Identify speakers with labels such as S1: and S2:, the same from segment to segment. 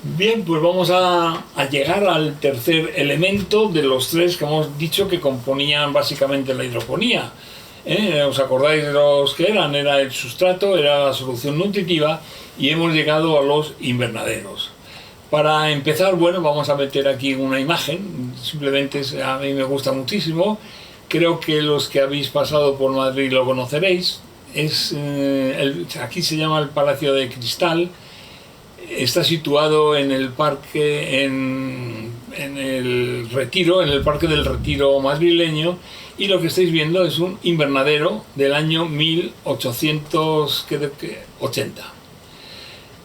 S1: Bien, pues vamos a llegar al tercer elemento de los tres que hemos dicho que componían básicamente la hidroponía. ¿Os acordáis de los que eran? Era el sustrato, era la solución nutritiva y hemos llegado a los invernaderos. Para empezar, bueno, vamos a meter aquí una imagen, simplemente a mí me gusta muchísimo, creo que los que habéis pasado por Madrid lo conoceréis. Aquí se llama el Palacio de Cristal. Está situado en el parque, en el Retiro, en el Parque del Retiro madrileño, y lo que estáis viendo es un invernadero del año 1880.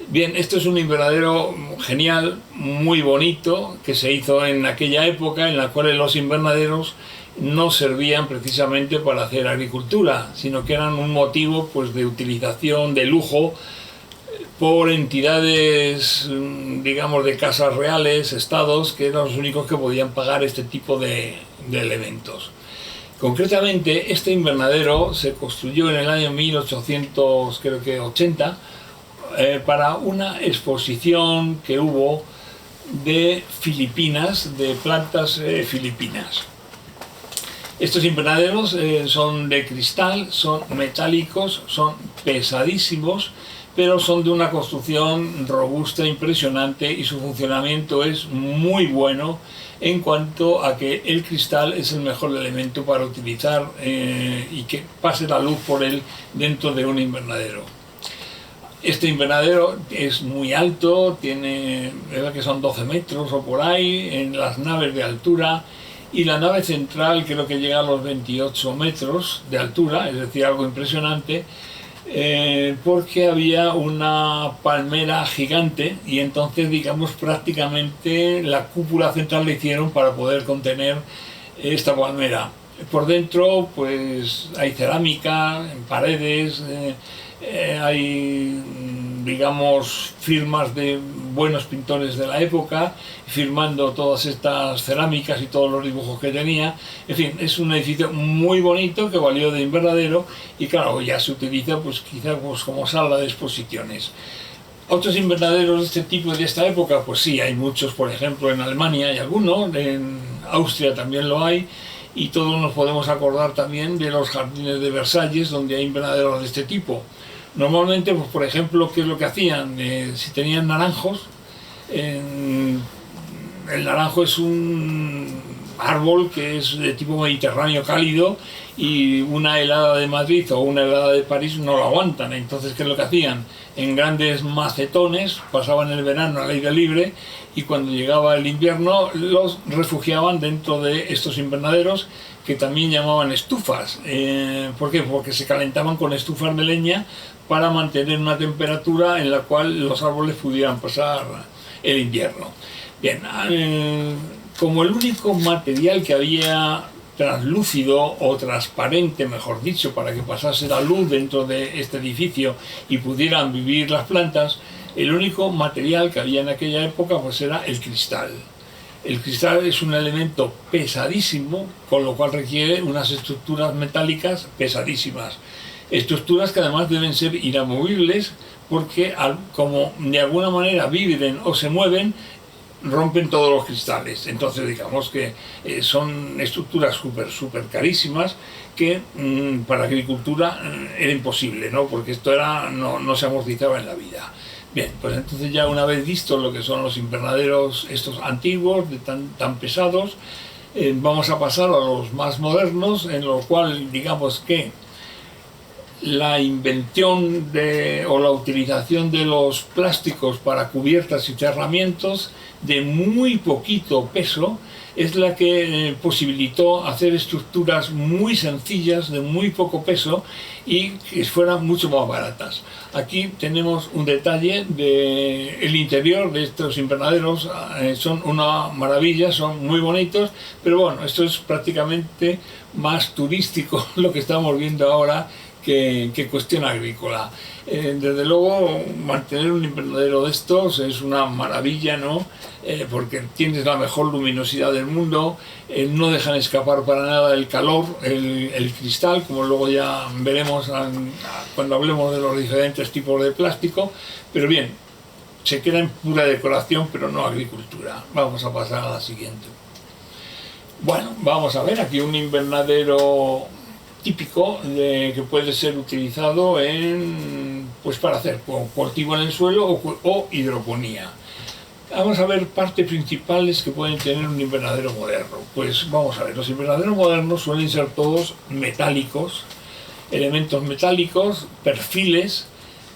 S1: Bien, esto es un invernadero genial, muy bonito, que se hizo en aquella época en la cual los invernaderos no servían precisamente para hacer agricultura, sino que eran un motivo pues, de utilización, de lujo, por entidades, digamos, de casas reales, estados, que eran los únicos que podían pagar este tipo de elementos. Concretamente, este invernadero se construyó en el año 1880 para una exposición que hubo de Filipinas, de plantas filipinas. Estos invernaderos son de cristal, son metálicos, son pesadísimos, pero son de una construcción robusta, impresionante, y su funcionamiento es muy bueno en cuanto a que el cristal es el mejor elemento para utilizar y que pase la luz por él dentro de un invernadero. Este invernadero es muy alto, tiene, creo que son 12 metros o por ahí, en las naves de altura, y la nave central creo que llega a los 28 metros de altura, es decir, algo impresionante. Porque había una palmera gigante y entonces, digamos, prácticamente la cúpula central la hicieron para poder contener esta palmera. Por dentro pues hay cerámica en paredes, hay, digamos, firmas de buenos pintores de la época firmando todas estas cerámicas y todos los dibujos que tenía. En fin, es un edificio muy bonito que valió de invernadero y claro, ya se utiliza pues quizás pues, como sala de exposiciones. Otros invernaderos de este tipo de esta época, pues sí, hay muchos, por ejemplo en Alemania hay algunos, en Austria también lo hay, y todos nos podemos acordar también de los jardines de Versalles, donde hay invernaderos de este tipo. Normalmente, pues, por ejemplo, ¿qué es lo que hacían? Si tenían naranjos, el naranjo es un árbol que es de tipo mediterráneo cálido y una helada de Madrid o una helada de París no lo aguantan. Entonces, ¿qué es lo que hacían? En grandes macetones pasaban el verano al aire libre y cuando llegaba el invierno los refugiaban dentro de estos invernaderos que también llamaban estufas. ¿Por qué? Porque se calentaban con estufas de leña para mantener una temperatura en la cual los árboles pudieran pasar el invierno. Bien, como el único material que había translúcido o transparente, mejor dicho, para que pasase la luz dentro de este edificio y pudieran vivir las plantas, el único material que había en aquella época pues era el cristal. El cristal es un elemento pesadísimo, con lo cual requiere unas estructuras metálicas pesadísimas. Estructuras que además deben ser inamovibles porque como de alguna manera vibren o se mueven, rompen todos los cristales. Entonces digamos que son estructuras súper carísimas que para la agricultura era imposible, ¿no? Porque esto no se amortizaba en la vida. Bien, pues entonces ya una vez visto lo que son los invernaderos estos antiguos, tan pesados, vamos a pasar a los más modernos, en los cuales digamos que la invención o la utilización de los plásticos para cubiertas y cerramientos de muy poquito peso es la que posibilitó hacer estructuras muy sencillas, de muy poco peso y que fueran mucho más baratas. Aquí tenemos un detalle del interior de estos invernaderos, son una maravilla, son muy bonitos, pero bueno, esto es prácticamente más turístico lo que estamos viendo ahora que cuestión agrícola. Desde luego, mantener un invernadero de estos es una maravilla, ¿no? Porque tienes la mejor luminosidad del mundo, no dejan escapar para nada el calor, el cristal, como luego ya veremos cuando hablemos de los diferentes tipos de plástico. Pero bien, se queda en pura decoración, pero no agricultura. Vamos a pasar a la siguiente. Bueno, vamos a ver aquí un invernadero típico que puede ser utilizado pues para hacer cultivo en el suelo o hidroponía. Vamos a ver partes principales que pueden tener un invernadero moderno. Pues vamos a ver, los invernaderos modernos suelen ser todos metálicos, elementos metálicos, perfiles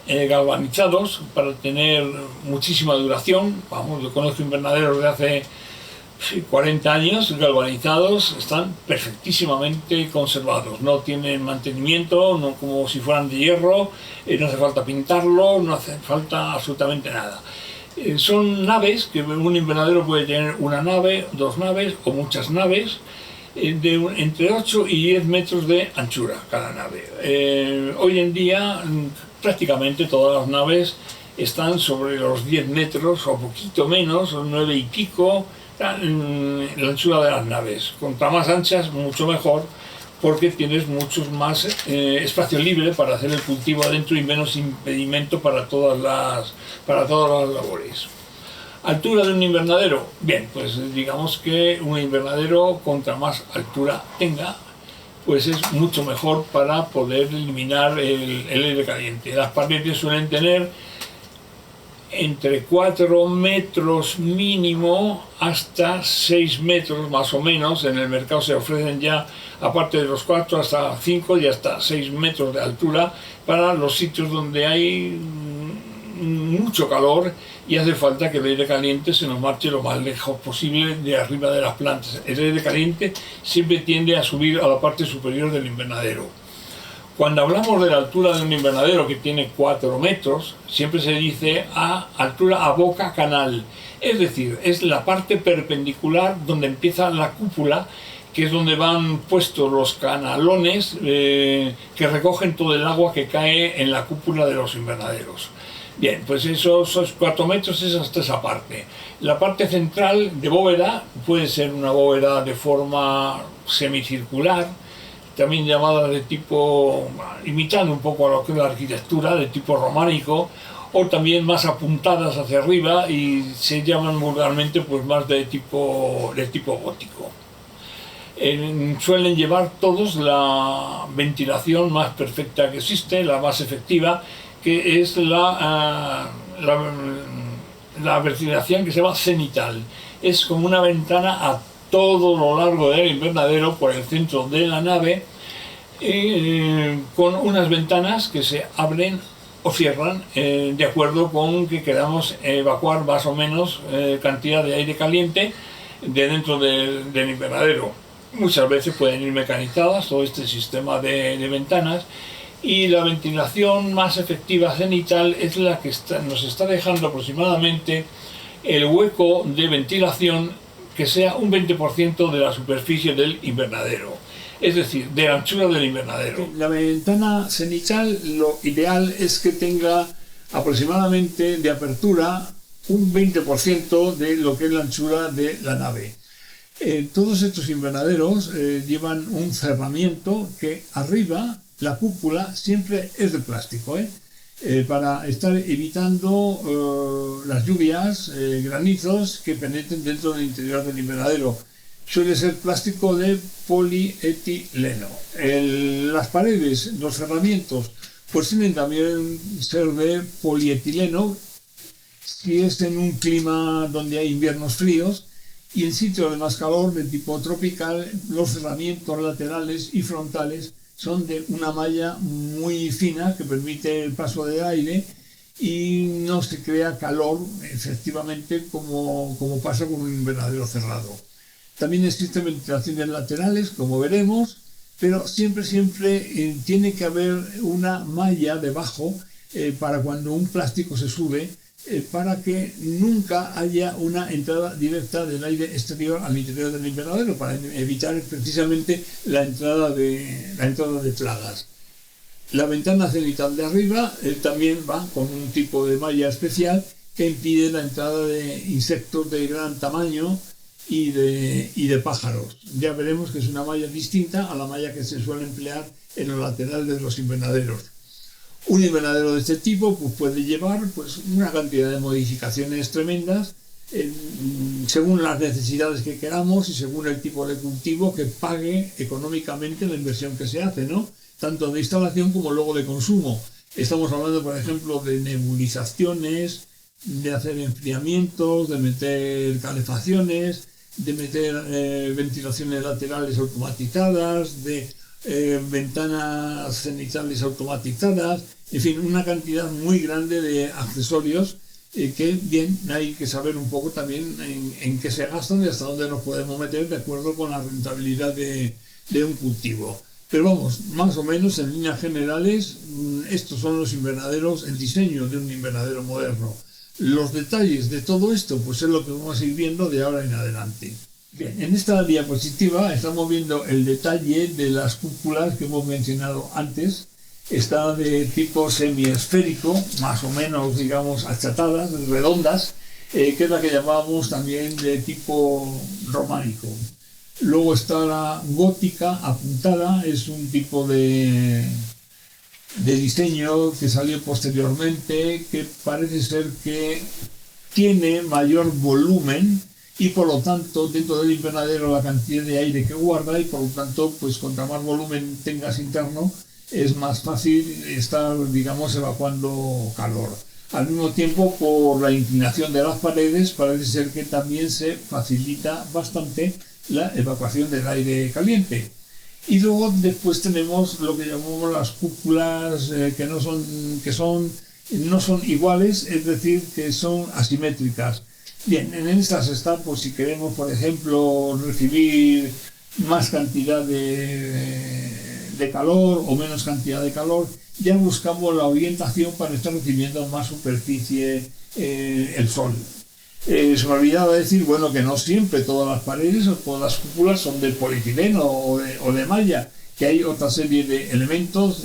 S1: galvanizados para tener muchísima duración. Vamos, yo conozco invernaderos de hace 40 años galvanizados, están perfectísimamente conservados, no tienen mantenimiento, no como si fueran de hierro, no hace falta pintarlo, no hace falta absolutamente nada. Son naves, que un invernadero puede tener una nave, dos naves o muchas naves, entre 8 y 10 metros de anchura cada nave. Hoy en día prácticamente todas las naves están sobre los 10 metros o poquito menos, o 9 y pico, la anchura de las naves. Contra más anchas, mucho mejor, porque tienes mucho más espacio libre para hacer el cultivo adentro y menos impedimento para todas las labores. Altura de un invernadero. Bien, pues digamos que un invernadero, contra más altura tenga, pues es mucho mejor para poder eliminar el aire caliente. Las paredes suelen tener entre 4 metros mínimo hasta 6 metros más o menos. En el mercado se ofrecen ya, aparte de los 4, hasta 5 y hasta 6 metros de altura para los sitios donde hay mucho calor y hace falta que el aire caliente se nos marche lo más lejos posible de arriba de las plantas. El aire caliente siempre tiende a subir a la parte superior del invernadero. Cuando hablamos de la altura de un invernadero que tiene 4 metros, siempre se dice a altura a boca canal, es decir, es la parte perpendicular donde empieza la cúpula, que es donde van puestos los canalones que recogen todo el agua que cae en la cúpula de los invernaderos. Bien, pues esos 4 metros es hasta esa parte. La parte central de bóveda puede ser una bóveda de forma semicircular, también llamada de tipo, imitando un poco a lo que es la arquitectura, de tipo románico, o también más apuntadas hacia arriba y se llaman vulgarmente pues más de tipo gótico. Suelen llevar todos la ventilación más perfecta que existe, la más efectiva, que es la ventilación que se llama cenital. Es como una ventana a todo lo largo del invernadero por el centro de la nave, con unas ventanas que se abren o cierran de acuerdo con que queramos evacuar más o menos cantidad de aire caliente de dentro del invernadero. Muchas veces pueden ir mecanizadas todo este sistema de ventanas, y la ventilación más efectiva cenital es la que nos está dejando aproximadamente el hueco de ventilación que sea un 20% de la superficie del invernadero, es decir, de la anchura del invernadero. La ventana cenital, lo ideal es que tenga aproximadamente de apertura un 20% de lo que es la anchura de la nave. Todos estos invernaderos llevan un cerramiento que arriba, la cúpula, siempre es de plástico, para estar evitando las lluvias, granizos que penetren dentro del interior del invernadero. Suele ser plástico de polietileno. Las paredes, los cerramientos, pues tienen también ser de polietileno si es en un clima donde hay inviernos fríos, y en sitios de más calor de tipo tropical los cerramientos laterales y frontales son de una malla muy fina que permite el paso del aire y no se crea calor efectivamente como pasa con un invernadero cerrado. También existen ventilaciones laterales, como veremos, pero siempre tiene que haber una malla debajo para cuando un plástico se sube, para que nunca haya una entrada directa del aire exterior al interior del invernadero, para evitar precisamente la entrada de plagas. La ventana cenital de arriba también va con un tipo de malla especial que impide la entrada de insectos de gran tamaño y de pájaros. Ya veremos que es una malla distinta a la malla que se suele emplear en los laterales de los invernaderos. Un invernadero de este tipo pues, puede llevar pues, una cantidad de modificaciones tremendas según las necesidades que queramos y según el tipo de cultivo que pague económicamente la inversión que se hace, ¿no? Tanto de instalación como luego de consumo. Estamos hablando, por ejemplo, de nebulizaciones, de hacer enfriamientos, de meter calefacciones, de meter ventilaciones laterales automatizadas, de ventanas cenitales automatizadas, en fin, una cantidad muy grande de accesorios que bien hay que saber un poco también en qué se gastan y hasta dónde nos podemos meter de acuerdo con la rentabilidad de un cultivo. Pero vamos, más o menos en líneas generales, estos son los invernaderos, el diseño de un invernadero moderno. Los detalles de todo esto, pues es lo que vamos a ir viendo de ahora en adelante. Bien, en esta diapositiva estamos viendo el detalle de las cúpulas que hemos mencionado antes. Está de tipo semiesférico, más o menos, digamos, achatadas, redondas, que es la que llamábamos también de tipo románico. Luego está la gótica apuntada, es un tipo de diseño que salió posteriormente, que parece ser que tiene mayor volumen y por lo tanto dentro del invernadero la cantidad de aire que guarda y por lo tanto pues contra más volumen tengas interno es más fácil estar, digamos, evacuando calor. Al mismo tiempo, por la inclinación de las paredes, parece ser que también se facilita bastante la evacuación del aire caliente. Y luego después tenemos lo que llamamos las cúpulas que no son iguales, es decir, que son asimétricas. Bien, en estas está, pues si queremos, por ejemplo, recibir más cantidad de calor o menos cantidad de calor, ya buscamos la orientación para estar recibiendo más superficie el sol. Se me olvidaba decir, bueno, que no siempre todas las paredes o todas las cúpulas son de polietileno o de malla, que hay otra serie de elementos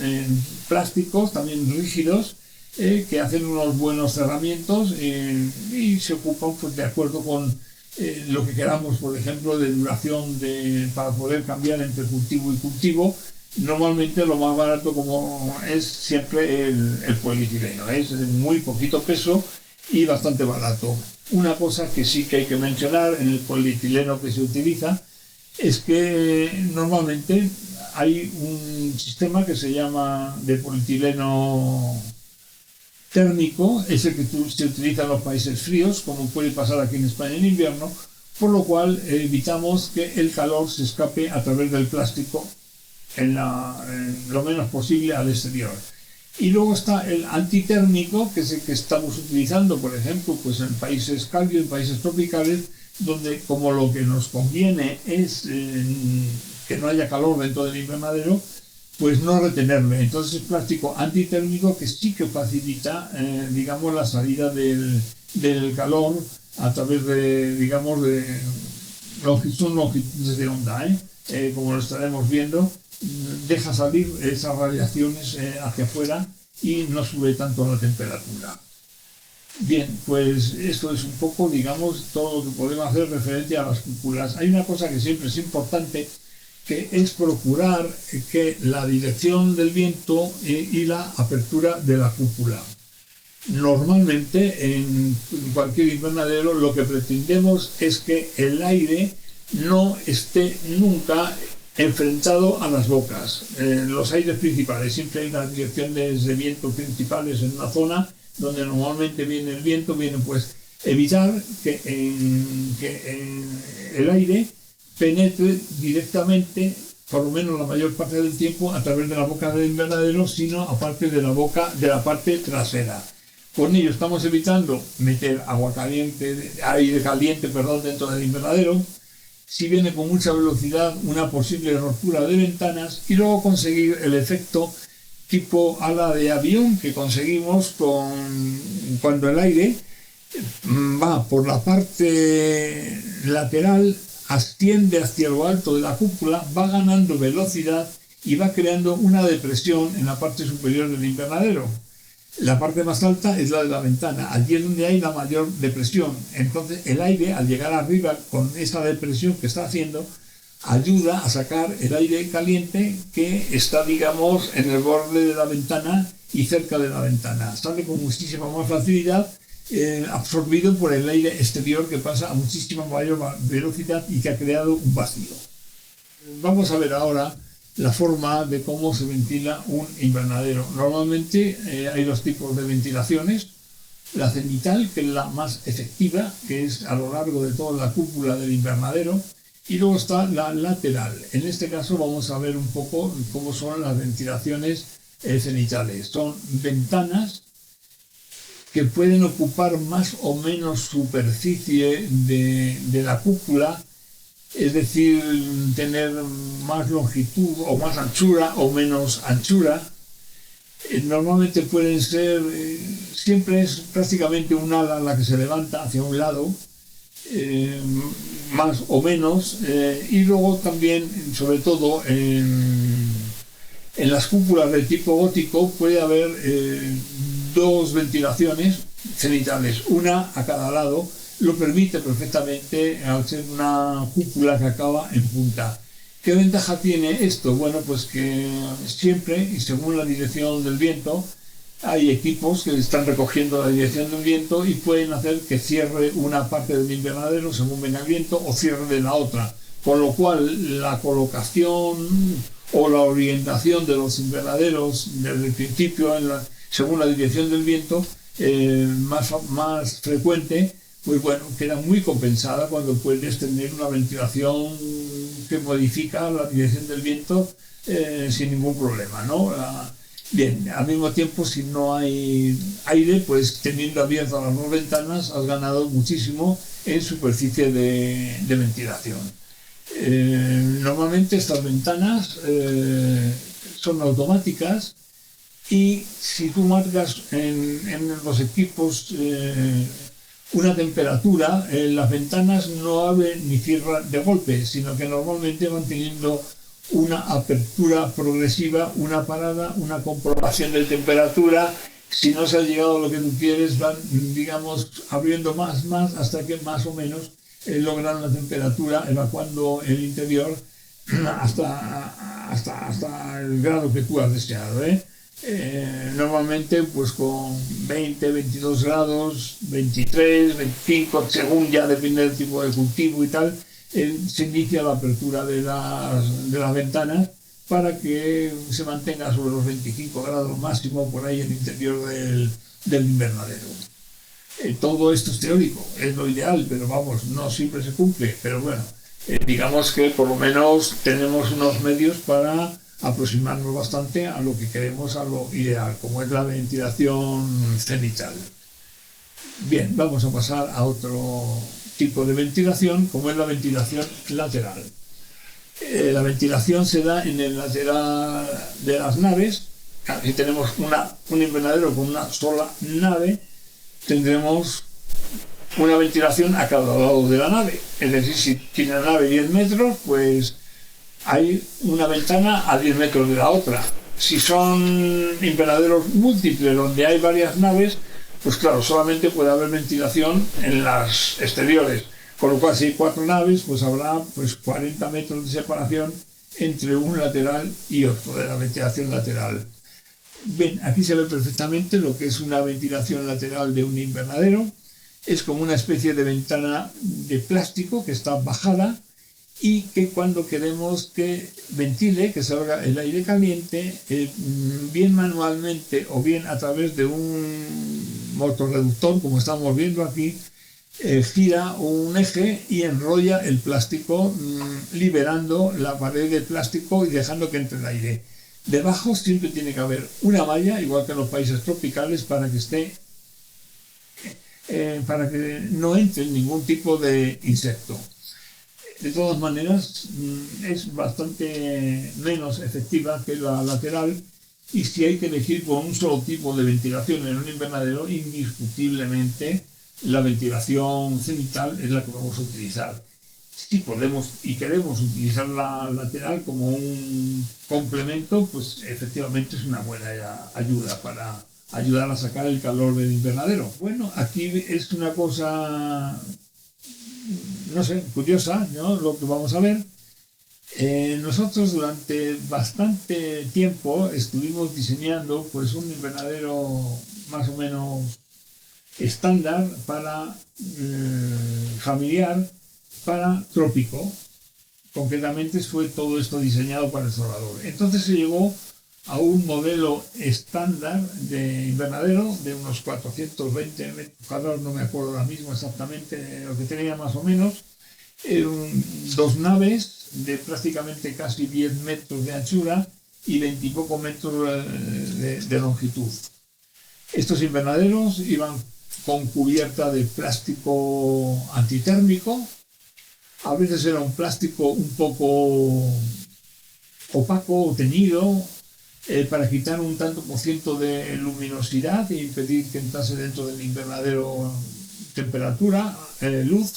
S1: plásticos, también rígidos, que hacen unos buenos cerramientos y se ocupan pues, de acuerdo con lo que queramos, por ejemplo, de duración para poder cambiar entre cultivo y cultivo. Normalmente lo más barato como es siempre el polietileno, es de muy poquito peso y bastante barato. Una cosa que sí que hay que mencionar en el polietileno que se utiliza es que normalmente hay un sistema que se llama de polietileno térmico, es el que se utiliza en los países fríos, como puede pasar aquí en España en invierno, por lo cual evitamos que el calor se escape a través del plástico en lo menos posible al exterior. Y luego está el antitérmico, que es el que estamos utilizando, por ejemplo, pues en países cálidos, en países tropicales, donde como lo que nos conviene es que no haya calor dentro del invernadero, pues no retenerle. Entonces es plástico antitérmico que sí que facilita, digamos, la salida del calor a través de, digamos, de longitudes de onda, como lo estaremos viendo. Deja salir esas radiaciones hacia afuera y no sube tanto la temperatura. Bien, pues esto es un poco, digamos, todo lo que podemos hacer referente a las cúpulas. Hay una cosa que siempre es importante, que es procurar que la dirección del viento y la apertura de la cúpula. Normalmente en cualquier invernadero lo que pretendemos es que el aire no esté nunca enfrentado a las bocas. Los aires principales, siempre hay las direcciones de viento principales en una zona donde normalmente viene el viento, pues evitar que el aire penetre directamente, por lo menos la mayor parte del tiempo, a través de la boca del invernadero, sino aparte de la parte trasera. Con ello estamos evitando meter aire caliente, dentro del invernadero. Si viene con mucha velocidad, una posible rotura de ventanas y luego conseguir el efecto tipo ala de avión que conseguimos cuando el aire va por la parte lateral, asciende hacia lo alto de la cúpula, va ganando velocidad y va creando una depresión en la parte superior del invernadero. La parte más alta es la de la ventana, allí es donde hay la mayor depresión. Entonces el aire, al llegar arriba con esa depresión que está haciendo, ayuda a sacar el aire caliente que está, digamos, en el borde de la ventana
S2: y cerca de la ventana. Sale con muchísima más facilidad, absorbido por el aire exterior que pasa a muchísima mayor velocidad y que ha creado un vacío. Vamos a ver ahora la forma de cómo se ventila un invernadero. Normalmente hay dos tipos de ventilaciones: la cenital, que es la más efectiva, que es a lo largo de toda la cúpula del invernadero, y luego está la lateral. En este caso vamos a ver un poco cómo son las ventilaciones cenitales. Son ventanas que pueden ocupar más o menos superficie de la cúpula, es decir, tener más longitud o más anchura o menos anchura. Normalmente pueden ser, siempre es prácticamente un ala la que se levanta hacia un lado, más o menos, y luego también, sobre todo en las cúpulas de tipo gótico, puede haber dos ventilaciones cenitales, una a cada lado. Lo permite perfectamente al ser una cúpula que acaba en punta. ¿Qué ventaja tiene esto? Bueno, pues que siempre, y según la dirección del viento, hay equipos que están recogiendo la dirección del viento y pueden hacer que cierre una parte del invernadero según venga el viento o cierre de la otra. Con lo cual, la colocación o la orientación de los invernaderos desde el principio, según la dirección del viento, más frecuente, pues bueno, queda muy compensada cuando puedes tener una ventilación que modifica la dirección del viento sin ningún problema, ¿no? Bien, al mismo tiempo, si no hay aire, pues teniendo abiertas las dos ventanas has ganado muchísimo en superficie de ventilación. Normalmente estas ventanas son automáticas, y si tú marcas en los equipos una temperatura, las ventanas no abren ni cierran de golpe, sino que normalmente van teniendo una apertura progresiva, una parada, una comprobación de temperatura. Si no se ha llegado a lo que tú quieres, van, digamos, abriendo más, hasta que más o menos logran la temperatura, evacuando el interior hasta el grado que tú has deseado, normalmente pues con 20, 22 grados, 23, 25, según ya depende del tipo de cultivo y tal, se inicia la apertura de las ventanas para que se mantenga sobre los 25 grados máximo por ahí en el interior del invernadero. Todo esto es teórico, es lo ideal, pero vamos, no siempre se cumple, pero bueno, digamos que por lo menos tenemos unos medios para aproximarnos bastante a lo que queremos, a lo ideal, como es la ventilación cenital. Bien, vamos a pasar a otro tipo de ventilación, como es la ventilación lateral. La ventilación se da en el lateral de las naves. Si tenemos un invernadero con una sola nave, tendremos una ventilación a cada lado de la nave. Es decir, si tiene la nave 10 metros, pues hay una ventana a 10 metros de la otra. Si son invernaderos múltiples donde hay varias naves, pues claro, solamente puede haber ventilación en las exteriores. Con lo cual, si hay 4 naves, pues habrá 40 metros de separación entre un lateral y otro, de la ventilación lateral. Bien, aquí se ve perfectamente lo que es una ventilación lateral de un invernadero. Es como una especie de ventana de plástico que está bajada y que cuando queremos que ventile, que salga el aire caliente, bien manualmente o bien a través de un motorreductor, como estamos viendo aquí, gira un eje y enrolla el plástico, liberando la pared de plástico y dejando que entre el aire. Debajo siempre tiene que haber una malla, igual que en los países tropicales, para que no entre ningún tipo de insecto. De todas maneras, es bastante menos efectiva que la lateral, y si hay que elegir con un solo tipo de ventilación en un invernadero, indiscutiblemente la ventilación cenital es la que vamos a utilizar. Si podemos y queremos utilizar la lateral como un complemento, pues efectivamente es una buena ayuda para ayudar a sacar el calor del invernadero. Bueno, aquí es una cosa, no sé, curiosa, ¿no? Lo que vamos a ver. Nosotros durante bastante tiempo estuvimos diseñando pues un invernadero más o menos estándar para familiar, para trópico. Concretamente fue todo esto diseñado para el Salvador. Entonces se llegó a un modelo estándar de invernadero de unos 420 metros cuadrados, no me acuerdo ahora mismo exactamente lo que tenía más o menos, dos naves de prácticamente casi 10 metros de anchura y 20 y poco metros de longitud. Estos invernaderos iban con cubierta de plástico antitérmico. A veces era un plástico un poco opaco o teñido para quitar un tanto por ciento de luminosidad e impedir que entrase dentro del invernadero temperatura, luz.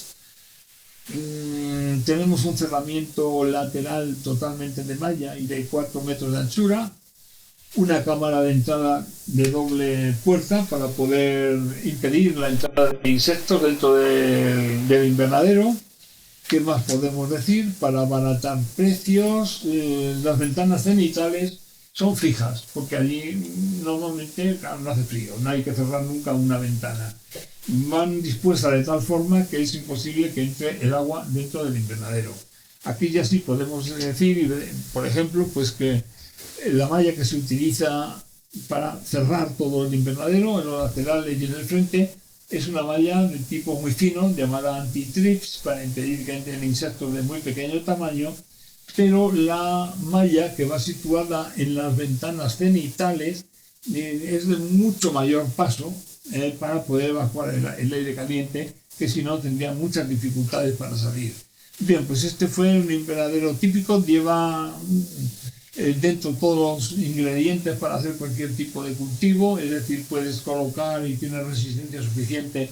S2: Tenemos un cerramiento lateral totalmente de malla y de 4 metros de anchura, una cámara de entrada de doble puerta para poder impedir la entrada de insectos dentro del invernadero. ¿Qué más podemos decir? Para abaratar precios, las ventanas cenitales son fijas, porque allí normalmente no hace frío, no hay que cerrar nunca una ventana. Van dispuestas de tal forma que es imposible que entre el agua dentro del invernadero. Aquí ya sí podemos decir, por ejemplo, pues que la malla que se utiliza para cerrar todo el invernadero, en los laterales y en el frente, es una malla de tipo muy fino, llamada anti-trips, para impedir que entren insectos de muy pequeño tamaño, pero la malla que va situada en las ventanas cenitales es de mucho mayor paso para poder evacuar el aire caliente, que si no tendría muchas dificultades para salir. Bien, pues este fue un invernadero típico, lleva dentro todos los ingredientes para hacer cualquier tipo de cultivo, es decir, puedes colocar y tiene resistencia suficiente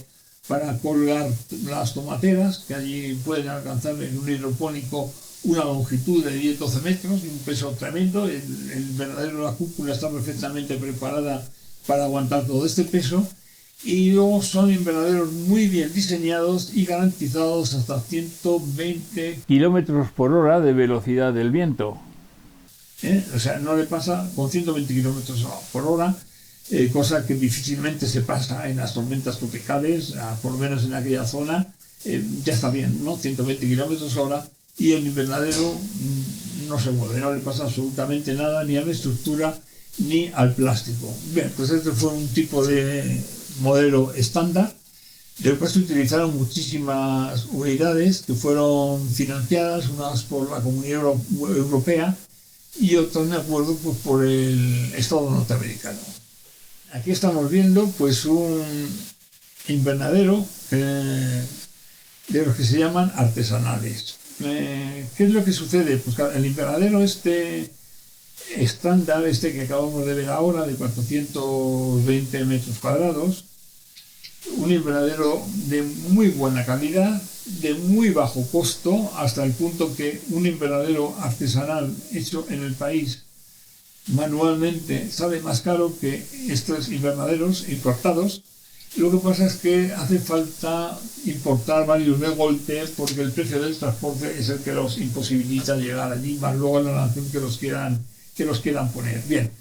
S2: para colgar las tomateras, que allí pueden alcanzar en un hidropónico una longitud de 10-12 metros y un peso tremendo. El invernadero de la cúpula está perfectamente preparada para aguantar todo este peso, y luego son invernaderos muy bien diseñados y garantizados hasta 120 kilómetros por hora de velocidad del viento. O sea, no le pasa con 120 kilómetros por hora, cosa que difícilmente se pasa en las tormentas tropicales, por lo menos en aquella zona. Ya está bien, ¿no? 120 kilómetros hora, y el invernadero no se mueve, no le pasa absolutamente nada, ni a la estructura ni al plástico. Bien, pues este fue un tipo de modelo estándar. Después se utilizaron muchísimas unidades que fueron financiadas, unas por la Comunidad Europea y otras, de acuerdo, pues por el Estado norteamericano. Aquí estamos viendo pues un invernadero de los que se llaman artesanales. ¿Qué es lo que sucede? Pues el invernadero estándar, que acabamos de ver ahora, de 420 metros cuadrados, un invernadero de muy buena calidad, de muy bajo costo, hasta el punto que un invernadero artesanal hecho en el país manualmente sale más caro que estos invernaderos importados. Lo que pasa es que hace falta importar varios de golpe, porque el precio del transporte es el que los imposibilita llegar allí, más luego la nación que los quieran poner. Bien,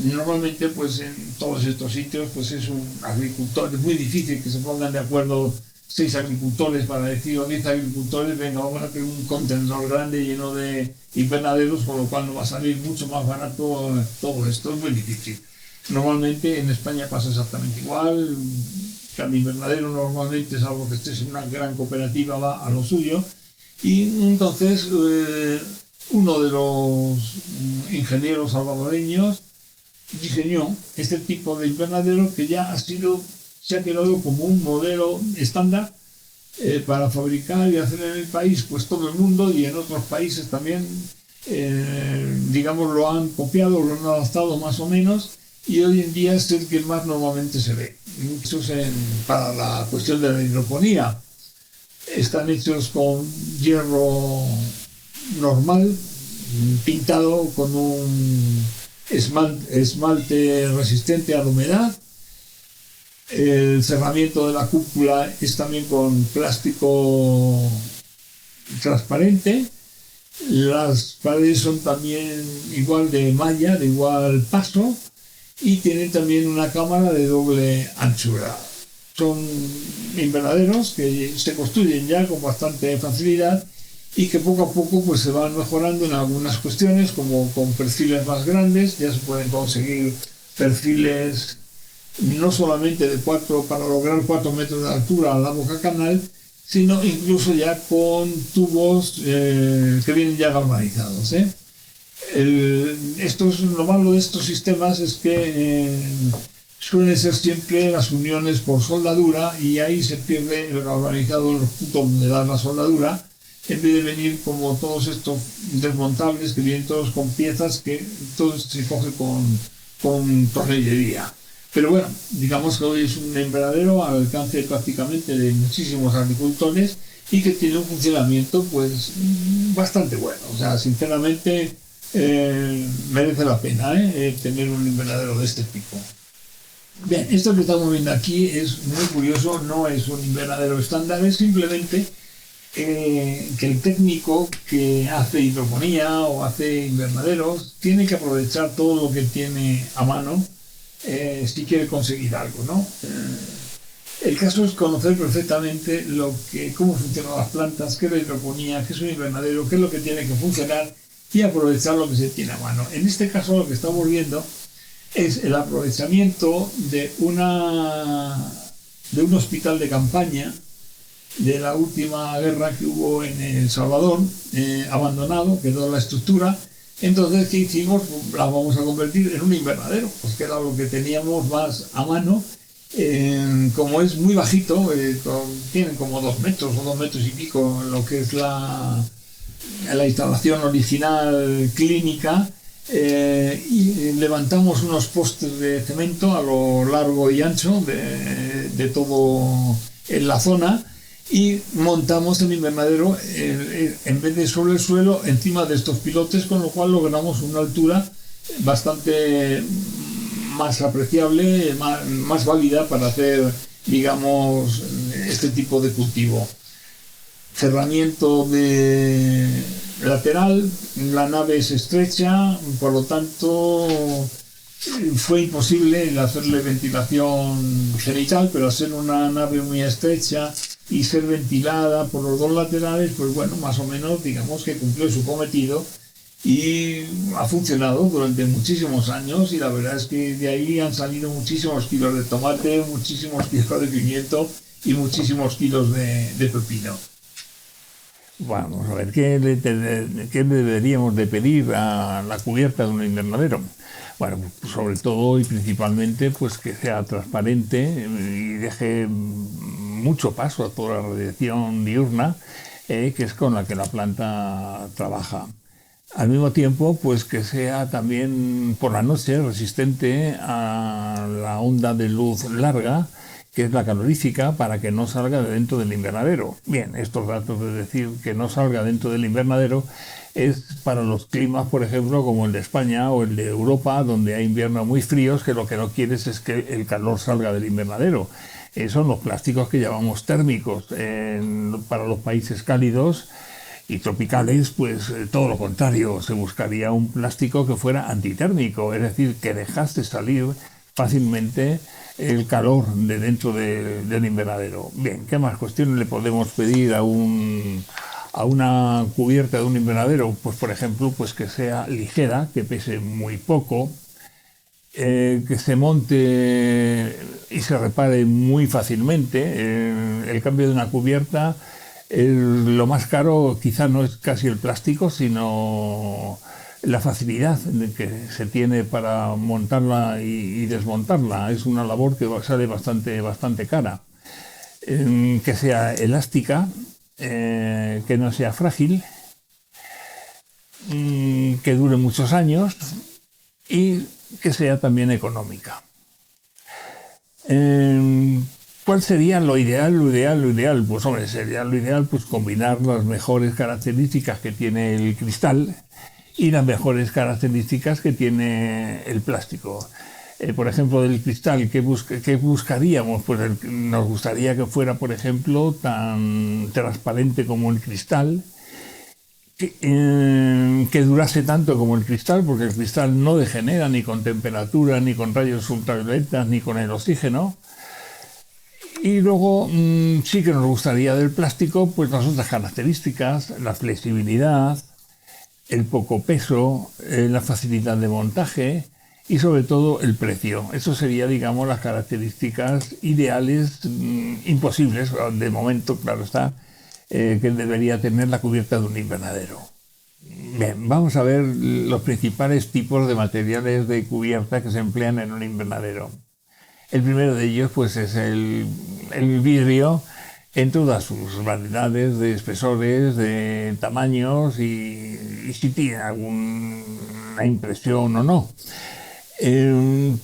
S2: normalmente pues en todos estos sitios pues es un agricultor, es muy difícil que se pongan de acuerdo 6 agricultores para decir, o 10 agricultores, venga, vamos a tener un contenedor grande lleno de invernaderos, con lo cual nos va a salir mucho más barato todo esto. Es muy difícil. Normalmente en España pasa exactamente igual. Cada invernadero normalmente, salvo que estés en una gran cooperativa, va a lo suyo, y entonces uno de los ingenieros salvadoreños diseñó este tipo de invernadero que ya se ha quedado como un modelo estándar para fabricar y hacer en el país, pues todo el mundo, y en otros países también, digamos, lo han copiado, lo han adaptado más o menos, y hoy en día es el que más normalmente se ve. Muchos para la cuestión de la hidroponía están hechos con hierro normal, pintado con un esmalte resistente a la humedad. El cerramiento de la cúpula es también con plástico transparente, Las paredes son también igual de malla, de igual paso, y tienen también una cámara de doble anchura. Son invernaderos que se construyen ya con bastante facilidad y que poco a poco pues se van mejorando en algunas cuestiones, como con perfiles más grandes. Ya se pueden conseguir perfiles no solamente de 4 para lograr 4 metros de altura a la boca canal, sino incluso ya con tubos que vienen ya galvanizados. Lo malo de estos sistemas es que suelen ser siempre las uniones por soldadura, y ahí se pierde el galvanizado en los puntos donde da la soldadura, en vez de venir como todos estos desmontables que vienen todos con piezas que todo se coge con tornillería. Pero bueno, digamos que hoy es un invernadero al alcance prácticamente de muchísimos agricultores y que tiene un funcionamiento pues bastante bueno. O sea, sinceramente merece la pena tener un invernadero de este tipo. Bien, esto que estamos viendo aquí es muy curioso, no es un invernadero estándar, es simplemente que el técnico que hace hidroponía o hace invernaderos tiene que aprovechar todo lo que tiene a mano si quiere conseguir algo, ¿no? El caso es conocer perfectamente cómo funcionan las plantas, qué es la hidroponía, qué es un invernadero, qué es lo que tiene que funcionar y aprovechar lo que se tiene a mano. En este caso lo que estamos viendo es el aprovechamiento de un hospital de campaña de la última guerra que hubo en El Salvador, abandonado, quedó la estructura. Entonces, ¿qué hicimos? La vamos a convertir en un invernadero, pues que era lo que teníamos más a mano. Como es muy bajito, tienen como 2 metros o 2 metros y pico lo que es la instalación original clínica, y levantamos unos postes de cemento a lo largo y ancho de todo en la zona, y montamos el invernadero en vez de sobre el suelo encima de estos pilotes, con lo cual logramos una altura bastante más apreciable, más válida para hacer, digamos, este tipo de cultivo. Cerramiento lateral, la nave es estrecha, por lo tanto fue imposible el hacerle ventilación genital, pero al ser una nave muy estrecha y ser ventilada por los dos laterales, pues bueno, más o menos digamos que cumplió su cometido y ha funcionado durante muchísimos años, y la verdad es que de ahí han salido muchísimos kilos de tomate, muchísimos kilos de pimiento y muchísimos kilos de pepino.
S1: Vamos a ver, ¿qué deberíamos de pedir a la cubierta de un invernadero? Bueno, pues sobre todo y principalmente pues que sea transparente y deje mucho paso a toda la radiación diurna, que es con la que la planta trabaja. Al mismo tiempo, pues que sea también por la noche resistente a la onda de luz larga, que es la calorífica, para que no salga de dentro del invernadero. Bien, estos datos de decir que no salga dentro del invernadero es para los climas, por ejemplo, como el de España o el de Europa, donde hay inviernos muy fríos, que lo que no quieres es que el calor salga del invernadero. Son los plásticos que llamamos térmicos. Para los países cálidos y tropicales, pues todo lo contrario, se buscaría un plástico que fuera antitérmico, es decir, que dejase salir fácilmente el calor de dentro del invernadero. Bien, ¿qué más cuestiones le podemos pedir a una cubierta de un invernadero? Pues por ejemplo, pues que sea ligera, que pese muy poco, que se monte y se repare muy fácilmente. El cambio de una cubierta, lo más caro quizá no es casi el plástico, sino la facilidad que se tiene para montarla y desmontarla. Es una labor que sale bastante cara. Que sea elástica, que no sea frágil, que dure muchos años y que sea también económica. ¿Cuál sería lo ideal? Pues hombre, sería lo ideal pues combinar las mejores características que tiene el cristal y las mejores características que tiene el plástico. Por ejemplo, del cristal, ¿qué buscaríamos? Pues nos gustaría que fuera, por ejemplo, tan transparente como el cristal,
S2: que durase tanto como el cristal, porque el cristal no degenera ni con temperatura, ni con rayos ultravioletas, ni con el oxígeno. Y luego sí que nos gustaría del plástico pues las otras características, la flexibilidad, el poco peso, la facilidad de montaje y sobre todo el precio. Eso sería, digamos, las características ideales, imposibles, de momento, claro está, que debería tener la cubierta de un invernadero. Bien, vamos a ver los principales tipos de materiales de cubierta que se emplean en un invernadero. El primero de ellos pues es el vidrio en todas sus variedades de espesores, de tamaños y si tiene alguna impresión o no.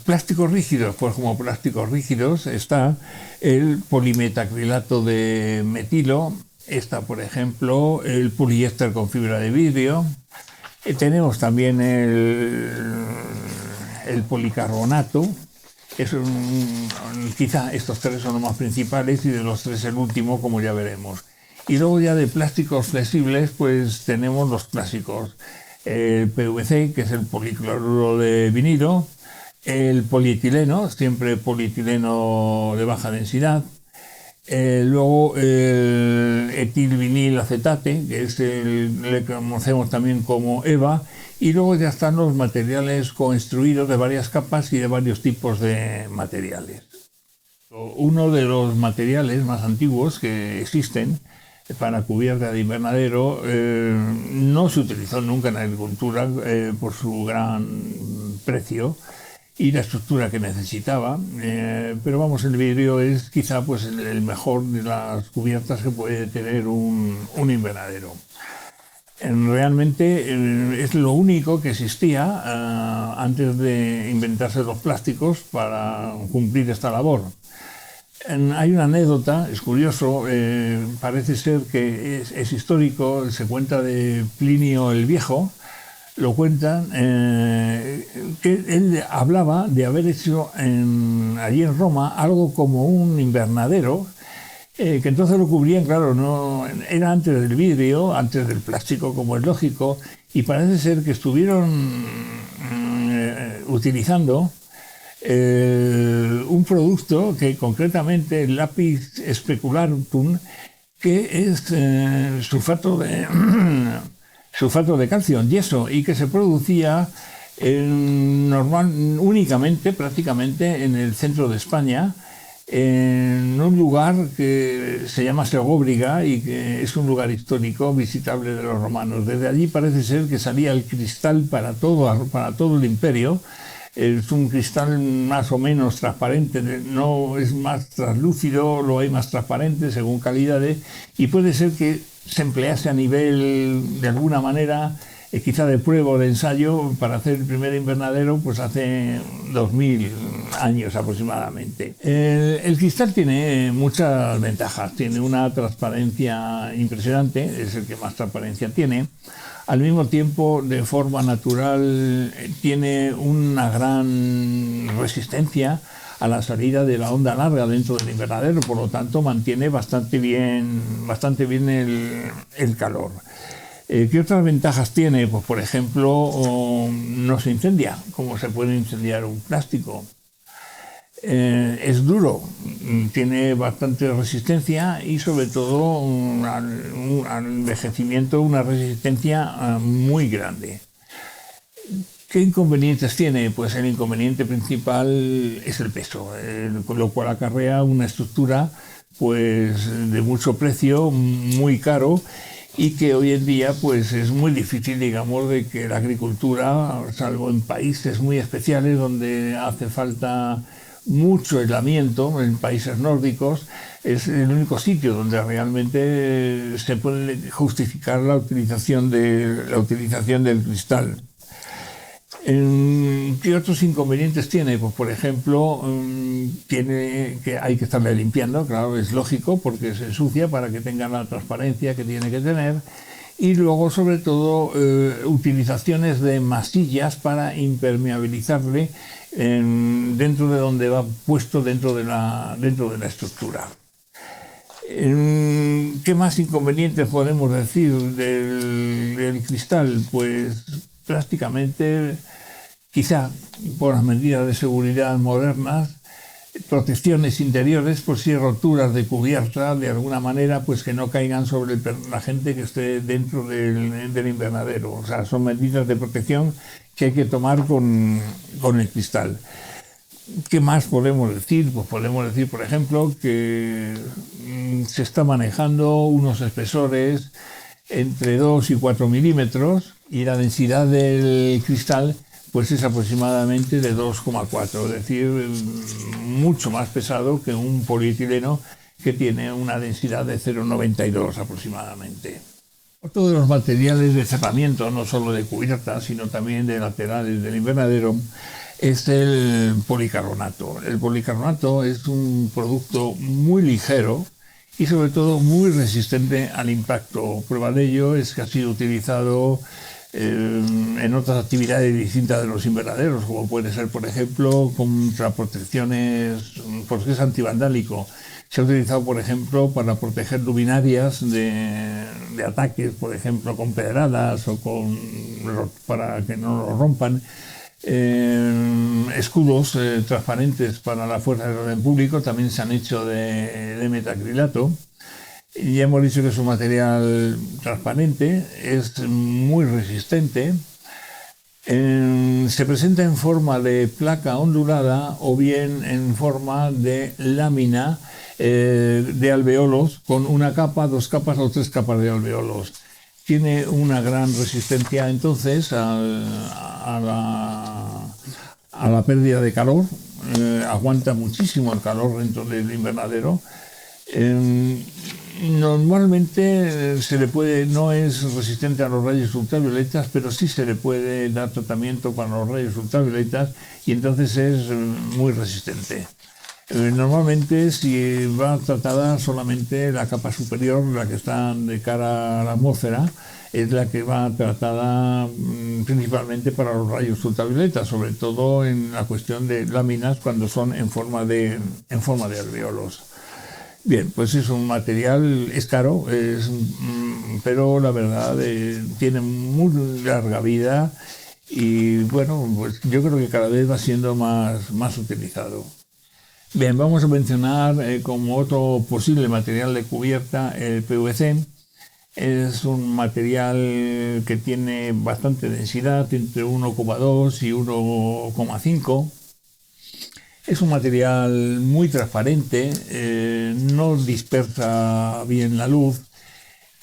S2: Plásticos rígidos, pues como plásticos rígidos está el polimetacrilato de metilo, está por ejemplo el poliéster con fibra de vidrio, tenemos también el policarbonato. Quizá estos tres son los más principales y de los tres el último, como ya veremos. Y luego ya de plásticos flexibles pues tenemos los clásicos. El PVC, que es el policloruro de vinilo, el polietileno, siempre polietileno de baja densidad, luego el etilvinilacetate, que es le conocemos también como EVA, y luego ya están los materiales construidos de varias capas y de varios tipos de materiales. Uno de los materiales más antiguos que existen para cubierta de invernadero no se utilizó nunca en la agricultura por su gran precio y la estructura que necesitaba, pero vamos, el vidrio es quizá pues el mejor de las cubiertas que puede tener un invernadero. Realmente es lo único que existía antes de inventarse los plásticos para cumplir esta labor. Hay una anécdota, es curioso, parece ser que es histórico, se cuenta de Plinio el Viejo, lo cuentan, que él hablaba de haber hecho allí en Roma algo como un invernadero, que entonces lo cubrían, claro, no era antes del vidrio, antes del plástico, como es lógico, y parece ser que estuvieron utilizando un producto que concretamente el lápiz speculatum, que es sulfato de calcio, yeso, y que se producía únicamente, prácticamente, en el centro de España, en un lugar que se llama Segóbriga y que es un lugar histórico visitable de los romanos. Desde allí parece ser que salía el cristal para todo el imperio. Es un cristal más o menos transparente, no es más translúcido, lo hay más transparente según calidades, y puede ser que se emplease a nivel, de alguna manera, quizá de prueba o de ensayo para hacer el primer invernadero pues hace 2000 años aproximadamente. El cristal tiene muchas ventajas, tiene una transparencia impresionante, es el que más transparencia tiene. Al mismo tiempo, de forma natural, tiene una gran resistencia a la salida de la onda larga dentro del invernadero, por lo tanto mantiene bastante bien el calor. ¿Qué otras ventajas tiene? Pues por ejemplo, no se incendia, como se puede incendiar un plástico. Es duro, tiene bastante resistencia y sobre todo al envejecimiento una resistencia muy grande. ¿Qué inconvenientes tiene? Pues el inconveniente principal es el peso, con lo cual acarrea una estructura pues de mucho precio, muy caro, y que hoy en día pues es muy difícil, digamos, de que la agricultura, salvo en países muy especiales donde hace falta mucho aislamiento, en países nórdicos, es el único sitio donde realmente se puede justificar la utilización del cristal. ¿Qué otros inconvenientes tiene? Pues por ejemplo, tiene que hay que estarle limpiando, claro, es lógico, porque se ensucia para que tenga la transparencia que tiene que tener. Y luego, sobre todo, utilizaciones de masillas para impermeabilizarle dentro de donde va puesto dentro de la estructura. ¿Qué más inconvenientes podemos decir del cristal? Pues prácticamente, quizá por las medidas de seguridad modernas, protecciones interiores por si hay roturas de cubierta, de alguna manera, pues que no caigan sobre la gente que esté dentro del invernadero. O sea, son medidas de protección que hay que tomar con el cristal. ¿Qué más podemos decir? Pues podemos decir, por ejemplo, que se está manejando unos espesores entre 2 y 4 milímetros y la densidad del cristal pues es aproximadamente de 2,4, es decir, mucho más pesado que un polietileno que tiene una densidad de 0,92 aproximadamente. Todos los materiales de cerramiento, no solo de cubierta, sino también de laterales del invernadero, es el policarbonato. El policarbonato es un producto muy ligero y sobre todo muy resistente al impacto. Prueba de ello es que ha sido utilizado en otras actividades distintas de los invernaderos, como puede ser, por ejemplo, contra protecciones, porque es antivandálico. Se ha utilizado, por ejemplo, para proteger luminarias de ataques, por ejemplo, con pedradas o para que no lo rompan. Escudos transparentes para la fuerza del orden público también se han hecho de metacrilato. Ya hemos dicho que es un material transparente, es muy resistente. Se presenta en forma de placa ondulada o bien en forma de lámina de alveolos con una capa, 2 capas o 3 capas de alveolos. Tiene una gran resistencia entonces a la pérdida de calor, aguanta muchísimo el calor dentro del invernadero. Normalmente no es resistente a los rayos ultravioletas, pero sí se le puede dar tratamiento para los rayos ultravioletas y entonces es muy resistente. Normalmente si va tratada solamente la capa superior, la que está de cara a la atmósfera, es la que va tratada principalmente para los rayos ultravioletas, sobre todo en la cuestión de láminas cuando son en forma de alveolos. Bien, pues es un material, es caro, pero la verdad tiene muy larga vida y bueno, pues yo creo que cada vez va siendo más utilizado. Bien, vamos a mencionar como otro posible material de cubierta el PVC. Es un material que tiene bastante densidad, entre 1,2 y 1,5. Es un material muy transparente, no dispersa bien la luz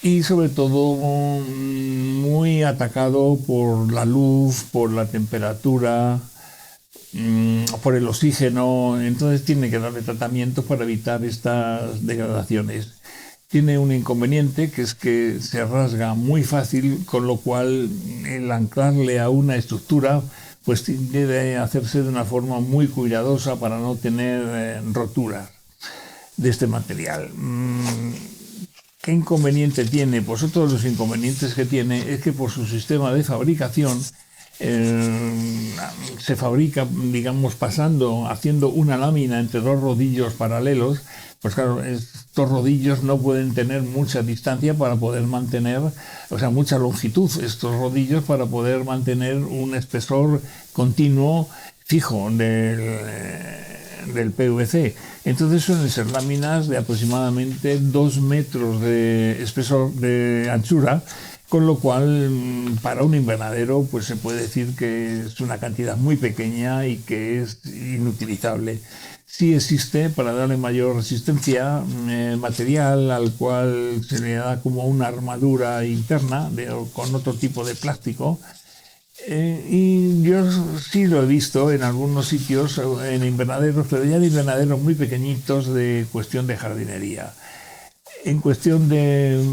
S2: y sobre todo muy atacado por la luz, por la temperatura, por el oxígeno. Entonces tiene que darle tratamiento para evitar estas degradaciones. Tiene un inconveniente, que es que se rasga muy fácil, con lo cual el anclarle a una estructura pues debe hacerse de una forma muy cuidadosa para no tener roturas de este material. ¿Qué inconveniente tiene? Pues otro de los inconvenientes que tiene es que por su sistema de fabricación se fabrica, digamos, haciendo una lámina entre 2 rodillos paralelos. Pues claro, estos rodillos no pueden tener mucha distancia para poder mantener, o sea, mucha longitud, estos rodillos para poder mantener un espesor continuo fijo del PVC. Entonces suelen ser láminas de aproximadamente 2 metros de espesor, de anchura, con lo cual para un invernadero pues se puede decir que es una cantidad muy pequeña y que es inutilizable. Sí existe, para darle mayor resistencia, material al cual se le da como una armadura interna con otro tipo de plástico. Y yo sí lo he visto en algunos sitios, en invernaderos, pero ya de invernaderos muy pequeñitos de cuestión de jardinería. En cuestión de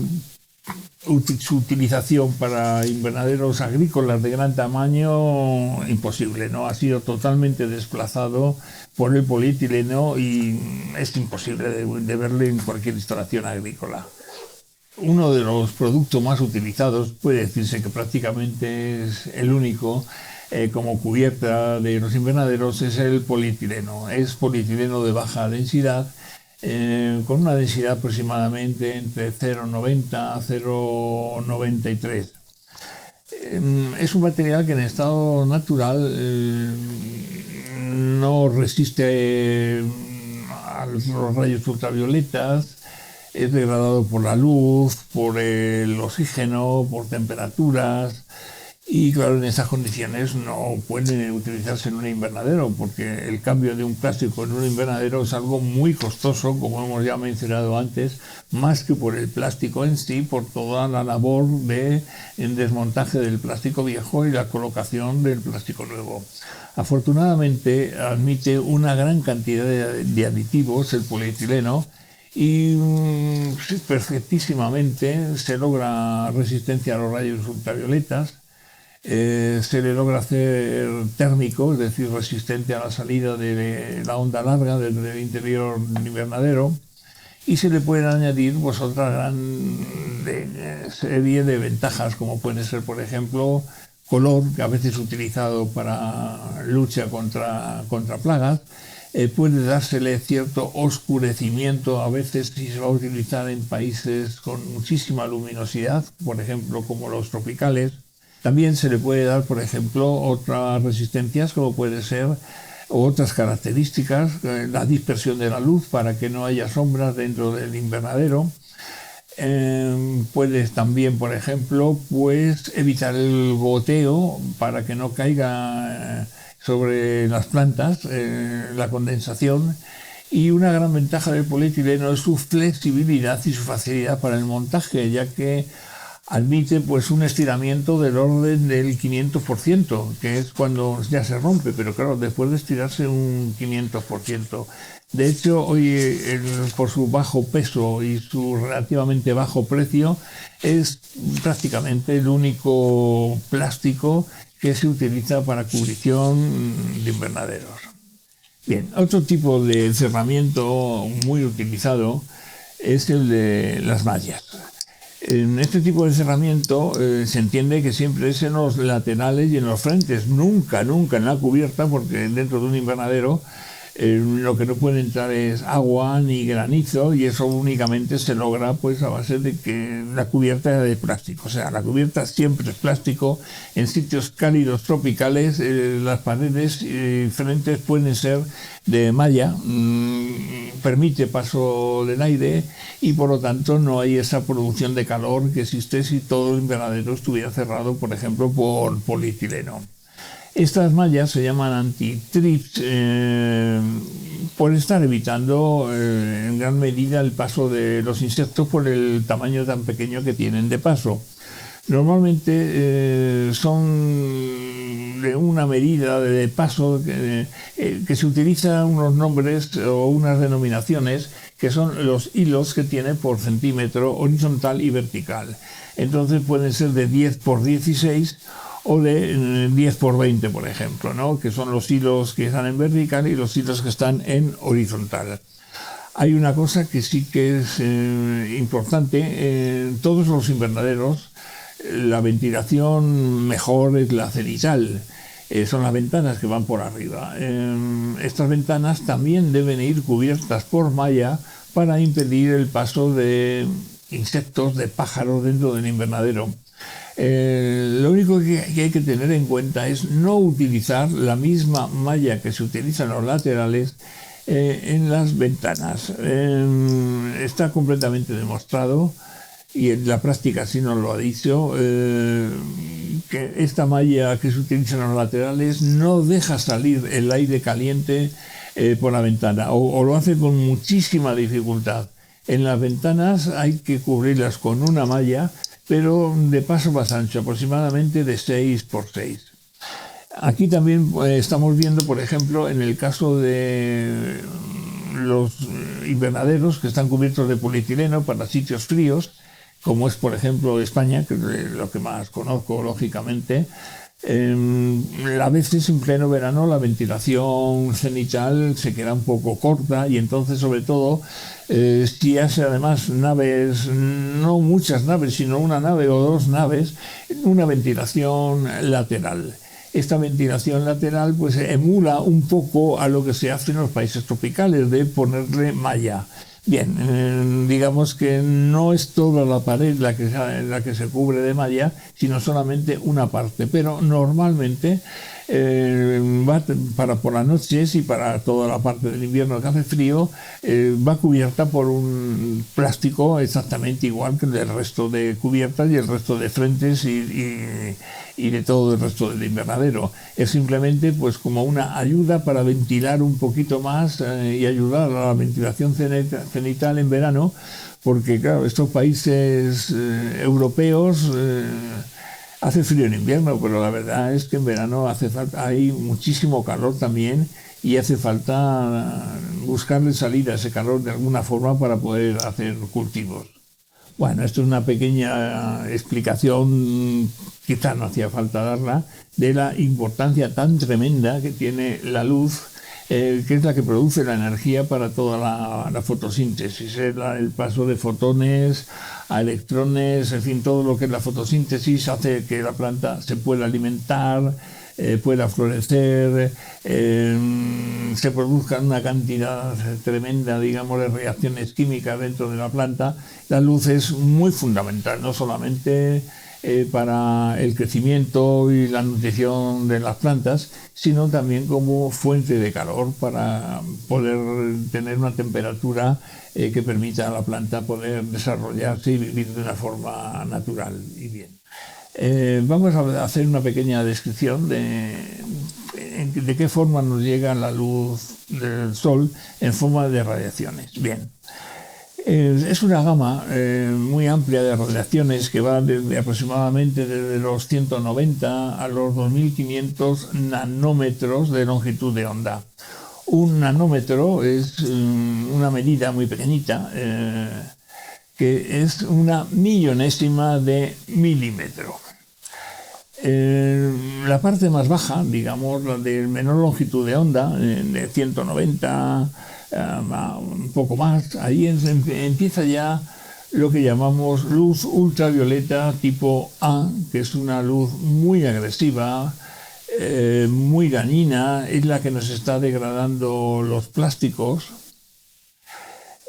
S2: su utilización para invernaderos agrícolas de gran tamaño, imposible, ¿no? Ha sido totalmente desplazado por el polietileno y es imposible de verlo en cualquier instalación agrícola. Uno de los productos más utilizados, puede decirse que prácticamente es el único como cubierta de los invernaderos, es el polietileno. Es polietileno de baja densidad, con una densidad aproximadamente entre 0,90 a 0,93. Es un material que en estado natural no resiste a los rayos ultravioletas, es degradado por la luz, por el oxígeno, por temperaturas, y claro, en esas condiciones no puede utilizarse en un invernadero, porque el cambio de un plástico en un invernadero es algo muy costoso, como hemos ya mencionado antes, más que por el plástico en sí, por toda la labor de desmontaje del plástico viejo y la colocación del plástico nuevo. Afortunadamente admite una gran cantidad de aditivos, el polietileno, y perfectísimamente se logra resistencia a los rayos ultravioletas. Se le logra hacer térmico, es decir, resistente a la salida de la onda larga del interior del invernadero, y se le pueden añadir pues otra gran serie de ventajas, como puede ser, por ejemplo, color, que a veces es utilizado para lucha contra plagas. Puede dársele cierto oscurecimiento, a veces si se va a utilizar en países con muchísima luminosidad, por ejemplo, como los tropicales. También se le puede dar, por ejemplo, otras resistencias, como puede ser, o otras características, la dispersión de la luz para que no haya sombras dentro del invernadero. Puedes también, por ejemplo, pues evitar el goteo para que no caiga sobre las plantas, la condensación. Y una gran ventaja del polietileno es su flexibilidad y su facilidad para el montaje, ya que admite pues un estiramiento del orden del 500%, que es cuando ya se rompe, pero claro, después de estirarse un 500%. De hecho, hoy por su bajo peso y su relativamente bajo precio, es prácticamente el único plástico que se utiliza para cubrición de invernaderos. Bien, otro tipo de encerramiento muy utilizado es el de las mallas. En este tipo de encerramiento se entiende que siempre es en los laterales y en los frentes, nunca en la cubierta, porque dentro de un invernadero lo que no puede entrar es agua ni granizo, y eso únicamente se logra pues a base de que la cubierta es de plástico. O sea, la cubierta siempre es plástico. En sitios cálidos tropicales las paredes y frentes pueden ser de malla, permite paso del aire y por lo tanto no hay esa producción de calor que existe si todo el invernadero estuviera cerrado, por ejemplo, por polietileno. Estas mallas se llaman anti-trips por estar evitando en gran medida el paso de los insectos por el tamaño tan pequeño que tienen de paso. Normalmente son de una medida de paso que se utilizan unos nombres o unas denominaciones que son los hilos que tiene por centímetro horizontal y vertical. Entonces pueden ser de 10 por 16 o de 10 por 20, por ejemplo, ¿no? Que son los hilos que están en vertical y los hilos que están en horizontal. Hay una cosa que sí que es importante: en todos los invernaderos la ventilación mejor es la cenital, son las ventanas que van por arriba. Estas ventanas también deben ir cubiertas por malla para impedir el paso de insectos, de pájaros dentro del invernadero. Lo único que hay que tener en cuenta es no utilizar la misma malla que se utiliza en los laterales en las ventanas. Está completamente demostrado, y en la práctica sí nos lo ha dicho, que esta malla que se utiliza en los laterales no deja salir el aire caliente por la ventana, o lo hace con muchísima dificultad. En las ventanas hay que cubrirlas con una malla, pero de paso más ancho, aproximadamente de 6 por 6. Aquí también estamos viendo, por ejemplo, en el caso de los invernaderos que están cubiertos de polietileno para sitios fríos, como es, por ejemplo, España, que es lo que más conozco, lógicamente. A veces en pleno verano la ventilación cenital se queda un poco corta, y entonces, sobre todo, si hace además naves, no muchas naves, sino una nave o dos naves, una ventilación lateral. Esta ventilación lateral pues emula un poco a lo que se hace en los países tropicales, de ponerle malla. Bien, digamos que no es toda la pared la que se cubre de malla, sino solamente una parte, pero normalmente va para por las noches y para toda la parte del invierno que hace frío, va cubierta por un plástico exactamente igual que el del resto de cubiertas y el resto de frentes y de todo el resto del invernadero. Es simplemente pues como una ayuda para ventilar un poquito más y ayudar a la ventilación cenital en verano, porque claro, estos países europeos hace frío en invierno, pero la verdad es que en verano hay muchísimo calor también y hace falta buscarle salida a ese calor de alguna forma para poder hacer cultivos. Bueno, esto es una pequeña explicación, quizás no hacía falta darla, de la importancia tan tremenda que tiene la luz, que es la que produce la energía para toda la fotosíntesis, el paso de fotones a electrones, en fin, todo lo que es la fotosíntesis hace que la planta se pueda alimentar, pueda florecer, se produzcan una cantidad tremenda, digamos, de reacciones químicas dentro de la planta. La luz es muy fundamental, no solamente para el crecimiento y la nutrición de las plantas, sino también como fuente de calor para poder tener una temperatura que permita a la planta poder desarrollarse y vivir de una forma natural y bien. Vamos a hacer una pequeña descripción de qué forma nos llega la luz del sol en forma de radiaciones. Bien, es una gama muy amplia de radiaciones que va aproximadamente desde los 190 a los 2500 nanómetros de longitud de onda. Un nanómetro es una medida muy pequeñita, que es una millonésima de milímetro. La parte más baja, digamos, la de menor longitud de onda, de 190, un poco más, ahí empieza ya lo que llamamos luz ultravioleta tipo A, que es una luz muy agresiva, muy dañina, es la que nos está degradando los plásticos.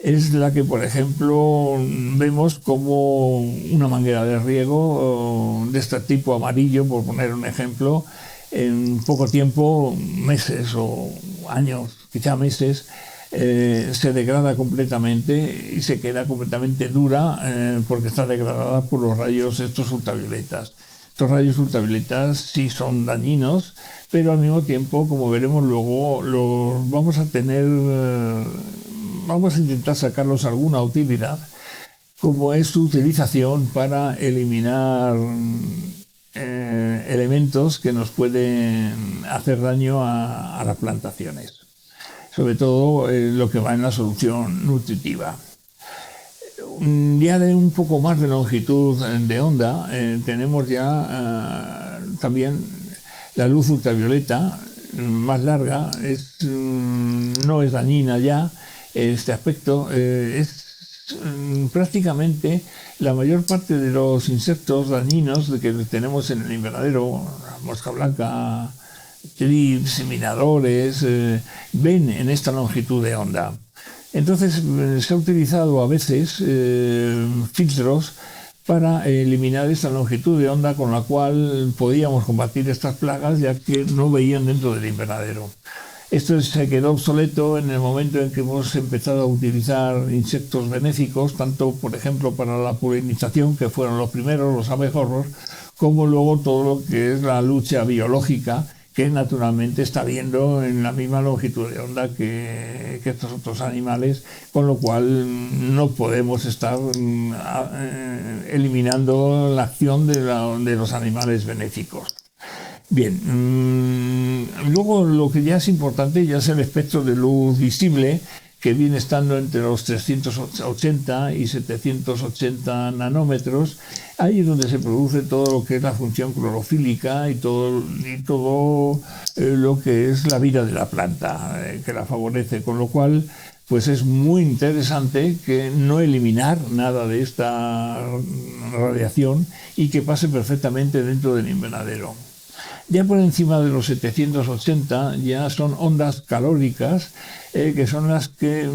S2: Es la que, por ejemplo, vemos como una manguera de riego de este tipo amarillo, por poner un ejemplo, en poco tiempo, meses o años, quizá meses, se degrada completamente y se queda completamente dura porque está degradada por los rayos estos ultravioletas. Estos rayos ultravioletas sí son dañinos, pero al mismo tiempo, como veremos luego, los vamos a intentar sacarlos alguna utilidad, como es su utilización para eliminar elementos que nos pueden hacer daño a las plantaciones, sobre todo lo que va en la solución nutritiva. Ya de un poco más de longitud de onda tenemos ya también la luz ultravioleta más larga, no es dañina ya. Este aspecto es prácticamente la mayor parte de los insectos dañinos que tenemos en el invernadero, mosca blanca, trips, minadores, ven en esta longitud de onda. Entonces se ha utilizado a veces filtros para eliminar esta longitud de onda con la cual podíamos combatir estas plagas, ya que no veían dentro del invernadero. Esto se quedó obsoleto en el momento en que hemos empezado a utilizar insectos benéficos, tanto por ejemplo para la polinización, que fueron los primeros, los abejorros, como luego todo lo que es la lucha biológica, que naturalmente está habiendo en la misma longitud de onda que estos otros animales, con lo cual no podemos estar eliminando la acción de los animales benéficos. Bien, luego lo que ya es importante ya es el espectro de luz visible, que viene estando entre los 380 y 780 nanómetros. Ahí es donde se produce todo lo que es la función clorofílica y todo lo que es la vida de la planta, que la favorece, con lo cual pues es muy interesante que no eliminar nada de esta radiación y que pase perfectamente dentro del invernadero. Ya por encima de los 780 ya son ondas calóricas, que son las que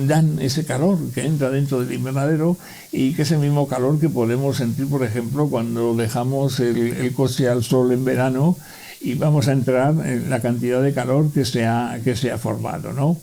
S2: dan ese calor que entra dentro del invernadero y que es el mismo calor que podemos sentir, por ejemplo, cuando dejamos el coche al sol en verano y vamos a entrar en la cantidad de calor que se ha formado, ¿no?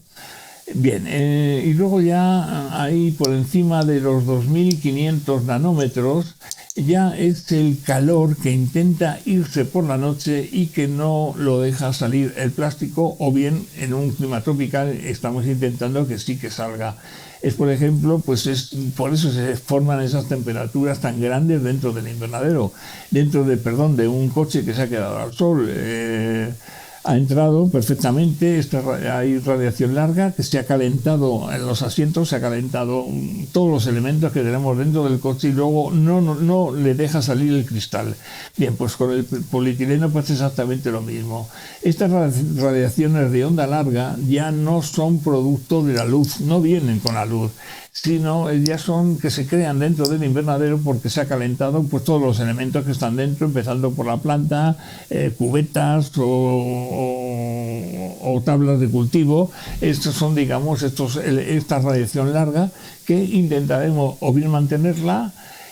S2: Bien, y luego ya ahí por encima de los 2500 nanómetros ya es el calor que intenta irse por la noche y que no lo deja salir el plástico, o bien en un clima tropical estamos intentando que sí que salga. Es, por ejemplo, pues es por eso se forman esas temperaturas tan grandes dentro del invernadero, de un coche que se ha quedado al sol. Ha entrado perfectamente, hay radiación larga que se ha calentado en los asientos, se ha calentado todos los elementos que tenemos dentro del coche y luego no le deja salir el cristal. Bien, pues con el polietileno pasa exactamente lo mismo. Estas radiaciones de onda larga ya no son producto de la luz, no vienen con la luz, sino ya son que se crean dentro del invernadero porque se ha calentado pues todos los elementos que están dentro, empezando por la planta, cubetas o tablas de cultivo. Estos son, digamos, esta radiación larga que intentaremos o bien mantenerla,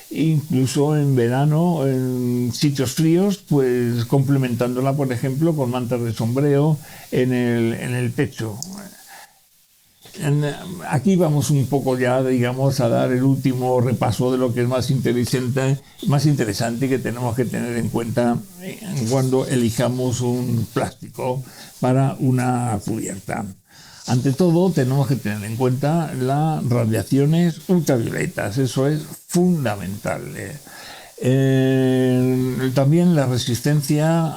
S2: incluso en verano, en sitios fríos, pues complementándola, por ejemplo, con mantas de sombreo en el techo. Aquí vamos un poco ya, digamos, a dar el último repaso de lo que es más interesante que tenemos que tener en cuenta cuando elijamos un plástico para una cubierta. Ante todo, tenemos que tener en cuenta las radiaciones ultravioletas, eso es fundamental. También la resistencia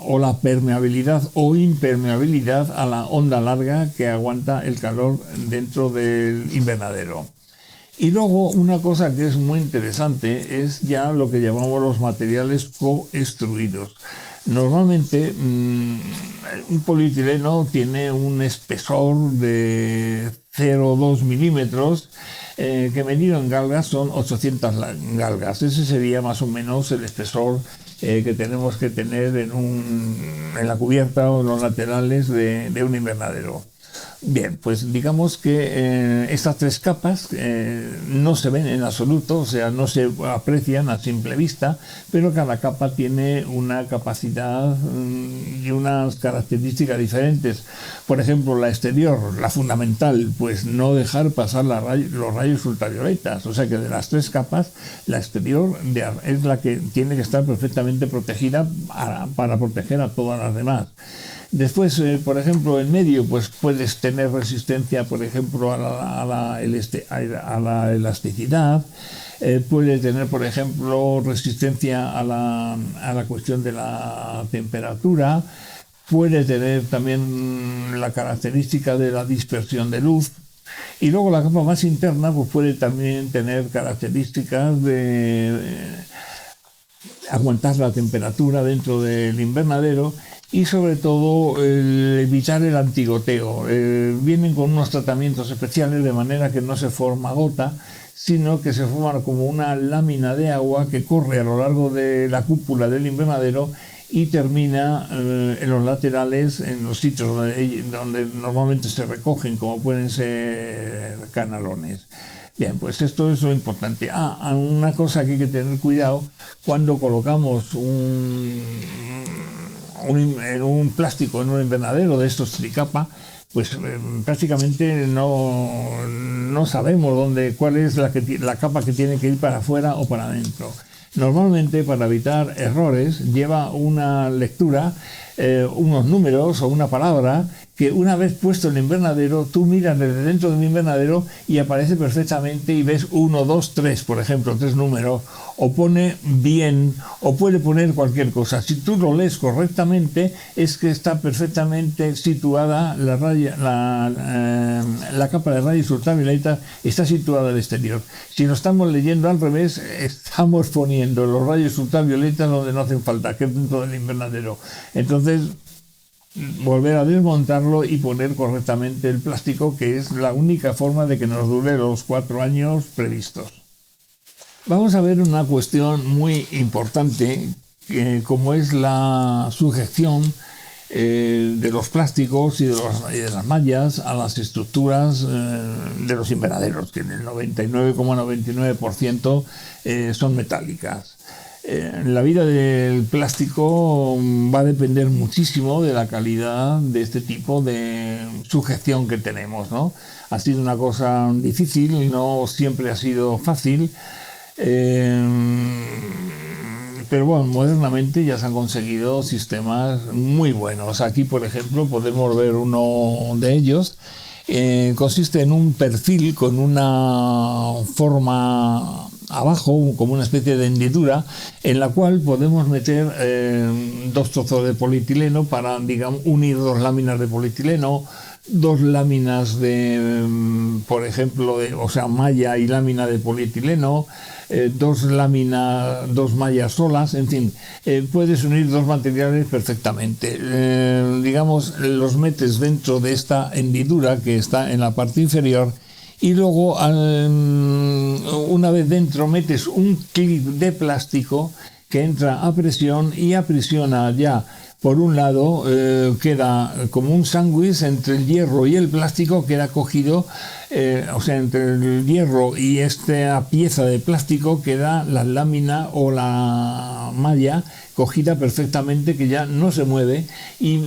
S2: o la permeabilidad o impermeabilidad a la onda larga que aguanta el calor dentro del invernadero. Y luego una cosa que es muy interesante es ya lo que llamamos los materiales coextruidos. Normalmente un polietileno tiene un espesor de 0,2 milímetros, que medido en galgas son 800 galgas. Ese sería más o menos el espesor que tenemos que tener en la cubierta o en los laterales de un invernadero. Bien, pues digamos que estas tres capas no se ven en absoluto, o sea, no se aprecian a simple vista, pero cada capa tiene una capacidad y unas características diferentes. Por ejemplo, la exterior, la fundamental, pues no dejar pasar los rayos ultravioletas, o sea que de las tres capas, la exterior es la que tiene que estar perfectamente protegida para proteger a todas las demás. Después, por ejemplo, en medio, pues puedes tener resistencia, por ejemplo, a la elasticidad, puede tener, por ejemplo, resistencia a la cuestión de la temperatura, puede tener también la característica de la dispersión de luz, y luego la capa más interna pues puede también tener características de aguantar la temperatura dentro del invernadero y sobre todo evitar el antigoteo. Vienen con unos tratamientos especiales de manera que no se forma gota, sino que se forma como una lámina de agua que corre a lo largo de la cúpula del invernadero y termina en los laterales, en los sitios donde normalmente se recogen, como pueden ser canalones. Bien, pues esto es lo importante. Una cosa que hay que tener cuidado cuando colocamos un plástico en un invernadero de estos tricapa, pues prácticamente no sabemos cuál es la capa que tiene que ir para afuera o para adentro. Normalmente, para evitar errores, lleva una lectura, unos números o una palabra que una vez puesto en el invernadero, tú miras desde dentro del invernadero y aparece perfectamente y ves 1, 2, 3, por ejemplo, 3 números, o pone bien, o puede poner cualquier cosa. Si tú lo lees correctamente, es que está perfectamente situada la capa de rayos ultravioletas, está situada al exterior. Si lo estamos leyendo al revés, estamos poniendo los rayos ultravioletas donde no hacen falta, que es dentro del invernadero. Entonces, volver a desmontarlo y poner correctamente el plástico, que es la única forma de que nos dure los 4 años previstos. Vamos a ver una cuestión muy importante como es la sujeción de los plásticos y de las mallas a las estructuras de los invernaderos, que en el 99,99% son metálicas. La vida del plástico va a depender muchísimo de la calidad de este tipo de sujeción que tenemos, ¿no? Ha sido una cosa difícil, no siempre ha sido fácil, pero bueno, modernamente ya se han conseguido sistemas muy buenos. Aquí, por ejemplo, podemos ver uno de ellos. Consiste en un perfil con una forma abajo, como una especie de hendidura, en la cual podemos meter dos trozos de polietileno para, digamos, unir dos láminas de polietileno, dos láminas de, por ejemplo, malla y lámina de polietileno, dos mallas solas, en fin, puedes unir dos materiales perfectamente. Digamos, los metes dentro de esta hendidura que está en la parte inferior y luego, una vez dentro, metes un clip de plástico que entra a presión y aprisiona ya. Por un lado, queda como un sándwich entre el hierro y el plástico, queda cogido, entre el hierro y esta pieza de plástico queda la lámina o la malla cogida perfectamente, que ya no se mueve y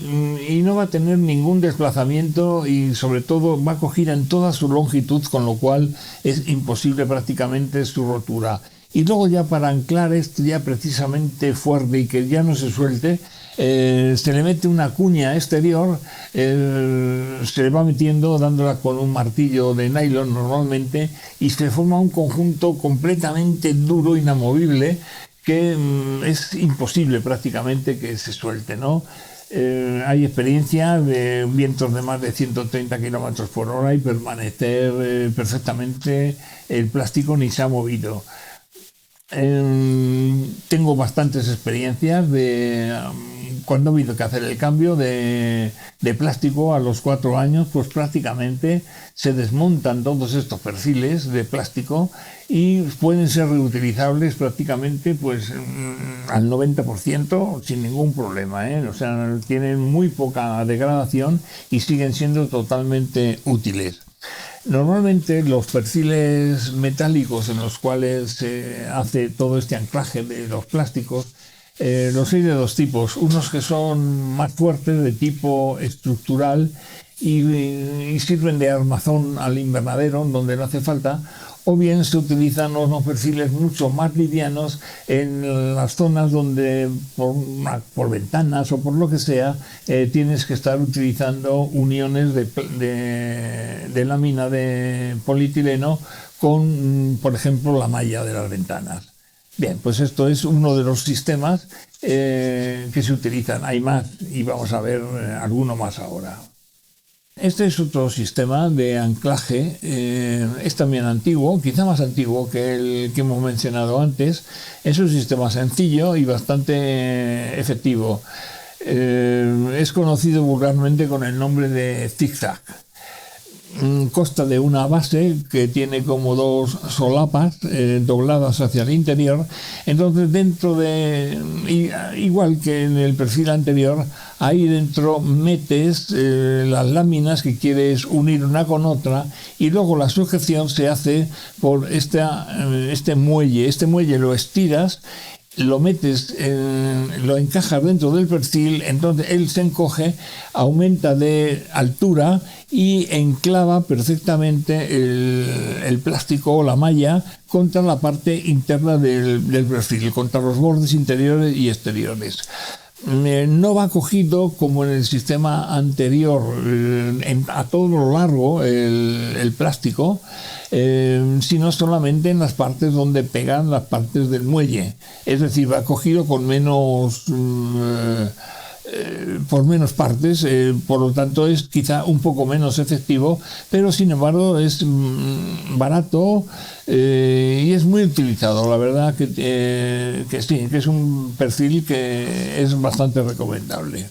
S2: no va a tener ningún desplazamiento, y sobre todo va cogida en toda su longitud, con lo cual es imposible prácticamente su rotura. Y luego, ya para anclar esto ya precisamente fuerte y que ya no se suelte, se le mete una cuña exterior, se le va metiendo, dándola con un martillo de nylon normalmente, y se forma un conjunto completamente duro, inamovible, que es imposible prácticamente que se suelte, ¿no? Hay experiencia de vientos de más de 130 km por hora y permanecer perfectamente el plástico ni se ha movido. Tengo bastantes experiencias de cuando ha habido que hacer el cambio de plástico a los 4 años, pues prácticamente se desmontan todos estos perfiles de plástico y pueden ser reutilizables prácticamente pues al 90% sin ningún problema, ¿eh? O sea, tienen muy poca degradación y siguen siendo totalmente útiles. Normalmente los perfiles metálicos en los cuales se hace todo este anclaje de los plásticos, los hay de dos tipos: unos que son más fuertes, de tipo estructural, y sirven de armazón al invernadero donde no hace falta, o bien se utilizan unos perfiles mucho más livianos en las zonas donde por ventanas o por lo que sea tienes que estar utilizando uniones de lámina de polietileno con, por ejemplo, la malla de las ventanas. Bien, pues esto es uno de los sistemas que se utilizan. Hay más y vamos a ver alguno más ahora. Este es otro sistema de anclaje, es también antiguo, quizá más antiguo que el que hemos mencionado antes. Es un sistema sencillo y bastante efectivo. Es conocido vulgarmente con el nombre de zigzag. Consta de una base que tiene como dos solapas dobladas hacia el interior. Entonces, dentro de, igual que en el perfil anterior, ahí dentro metes las láminas que quieres unir una con otra, y luego la sujeción se hace por este muelle. Este muelle lo estiras, lo metes, lo encajas dentro del perfil, entonces él se encoge, aumenta de altura y enclava perfectamente el plástico o la malla contra la parte interna del perfil, contra los bordes interiores y exteriores. No va cogido como en el sistema anterior a todo lo largo el plástico, sino solamente en las partes donde pegan las partes del muelle. Es decir, va cogido con por menos partes, por lo tanto es quizá un poco menos efectivo, pero sin embargo es barato y es muy utilizado. La verdad que sí, que es un perfil que es bastante recomendable.